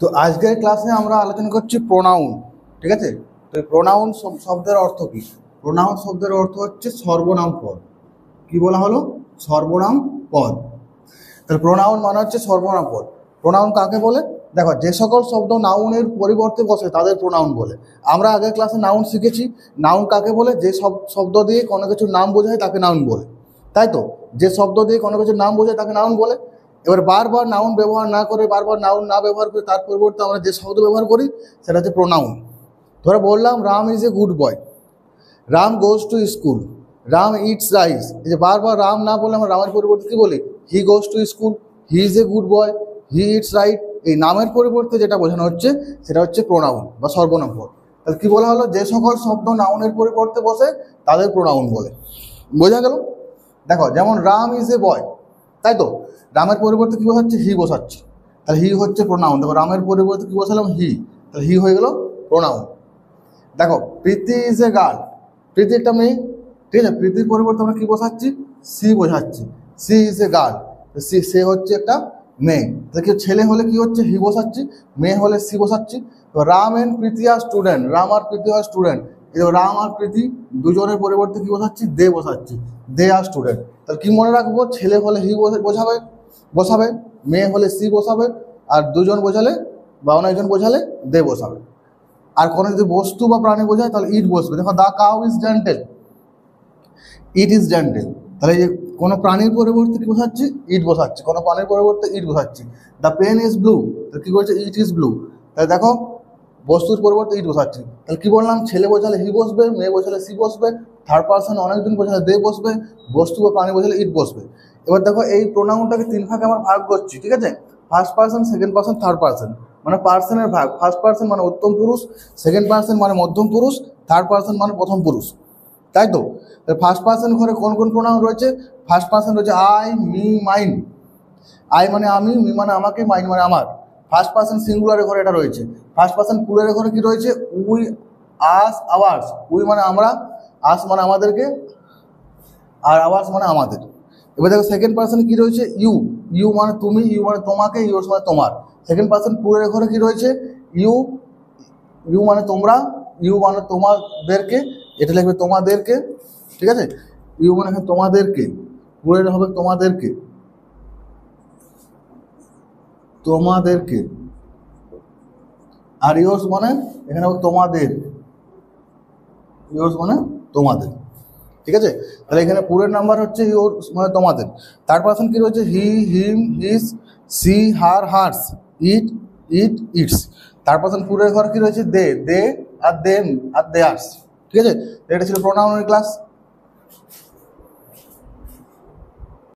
তো আজকের ক্লাসে আমরা আলোচনা করছি প্রোনাউন। ঠিক আছে, তো প্রোনাউন শব্দের অর্থ কি? প্রোনাউন শব্দের অর্থ হচ্ছে সর্বনাম পদ। কি বলা হলো? সর্বনাম পদ। তাহলে প্রোনাউন মানে হচ্ছে সর্বনাম পদ। প্রোনাউন কাকে বলে? দেখো, যে সকল শব্দ নাউনের পরিবর্তে বসে তাদের প্রোনাউন বলে। আমরা আগের ক্লাসে নাউন শিখেছি। নাউন কাকে বলে? যে সব শব্দ দিয়ে কোনো কিছুর নাম বোঝায় তাকে নাউন বলে, তাই তো? যে শব্দ দিয়ে কোনো কিছুর নাম বোঝায় তাকে নাউন বলে। এবার বারবার নাউন ব্যবহার না করে, বারবার নাউন না ব্যবহার করে তার পরিবর্তে আমরা যে শব্দ ব্যবহার করি সেটা হচ্ছে প্রোনাউন। ধরে বললাম Ram is a good boy, Ram goes to school, Ram eats rice. এই যে বারবার রাম না বলে আমরা রামের পরিবর্তে কী বলি? He goes to school, he is a good boy, he it's right. এই নামের পরিবর্তে যেটা বোঝানো হচ্ছে সেটা হচ্ছে প্রোনাউন বা সর্বনাম পদ। তাহলে কী বলা হলো? যে সকল শব্দ নাউনের পরিবর্তে বসে তাদের প্রোনাউন বলে। বোঝা গেল? দেখো, যেমন রাম ইজ এ বয়, তাই তো? রামের পরিবর্তে কী বসাচ্ছি? হি বসাচ্ছি, তাহলে হি হচ্ছে প্রোনাউন। দেখো, রামের পরিবর্তে কী বসালাম? হি, তাহলে হি হয়ে গেল প্রোনাউন। দেখো, প্রীতি ইজ এ গার্ল, প্রীতি একটা মেয়ে, ঠিক আছে? প্রীতির পরিবর্তে আমরা কী বসাচ্ছি? সি বোঝাচ্ছি, সি ইজ এ গার্ল, সে হচ্ছে একটা মেয়ে। দেখি, ছেলে হলে কি হচ্ছে? হি বসাচ্ছি, মেয়ে হলে সি বসাচ্ছি। তো Ram and Preeti are student, Ram আর প্রীতি আর স্টুডেন্ট। এই রাম আর প্রীতি দুজনের পরিবর্তে কী বসাচ্ছি? দে বসাচ্ছি, দে আর স্টুডেন্ট। তাহলে কী মনে রাখবো? ছেলে হলে হি বসাবে, মেয়ে হলে সি বসাবে, আর দুজন বোঝালে বা অনেকজন বোঝালে দে বসাবে। আর কোনো যদি বস্তু বা প্রাণী বোঝায় তাহলে ইট বসবে। দেখো, the cow is gentle, it is gentle. তাহলে এই কোনো প্রাণীর পরিবর্তে কী বসাচ্ছি? ইট বসাচ্ছি, কোনো প্রাণীর পরিবর্তে ইট বসাচ্ছি। দ্য পেন ইজ ব্লু, তাহলে কী করছে? It is blue. তাহলে দেখো, বস্তুর পরিবর্তে ইট বসাচ্ছি। তাহলে কী বললাম? ছেলে বোঝালে হি বসবে, মেয়ে বোঝালে সি বসবে, থার্ড পার্সন অনেকজন বোঝালে দে বসবে, বস্তু বা প্রাণী বোঝালে ইট বসবে। এবার দেখো, এই প্রোনাউনটাকে তিন ভাগে আমরা ভাগ করছি, ঠিক আছে? First person, second person, third person, মানে পার্সনের ভাগ। ফার্স্ট পার্সন মানে উত্তম পুরুষ, সেকেন্ড পার্সন মানে মধ্যম পুরুষ, থার্ড পার্সন মানে প্রথম পুরুষ, তাই তো? ফার্স্ট পার্সন ঘরে কোন কোন প্রোনাউন রয়েছে? ফার্স্ট পার্সন রয়েছে আই, মি, মাইন। আই মানে আমি, মি মানে আমাকে, মাইন মানে আমার। ফার্স্ট পার্সন সিঙ্গুলারের ঘরে এটা রয়েছে। ফার্স্ট পার্সন প্লুরালের ঘরে কি রয়েছে? We, us, hours. উই মানে আমরা, আস মানে আমাদেরকে, আর আওয়ার্স মানে আমাদের। এবার দেখো, সেকেন্ড পার্সনে কি রয়েছে? ইউ, ইউ মানে তুমি, ইউ মানে তোমাকে, ইউর্স মানে তোমার। সেকেন্ড পার্সন প্লুরালের ঘরে কি রয়েছে? ইউ, ইউ মানে তোমরা, ইউ মানে তোমাদেরকে, এটা লিখবে তোমাদেরকে, ঠিক আছে? ইউ মানে এখানে তোমাদেরকে, প্লুরাল হবে তোমাদেরকে, তোমাদেরকে। আর ইয়োর্স মানে এখানে হবে তোমাদের, ইয়োর্স মানে তোমাদের, ঠিক আছে? তাহলে এখানে পুরের নাম্বার হচ্ছে ইয়োর্স মানে তোমাদের। থার্ড পার্সন কি রয়েছে? He, him, his, she, her, hers, it, its. Third person পুরের ঘর কি রয়েছে? দে আর দেম আর দেয়ার্স, ঠিক আছে? এটা ছিল প্রোনাউনের ক্লাস।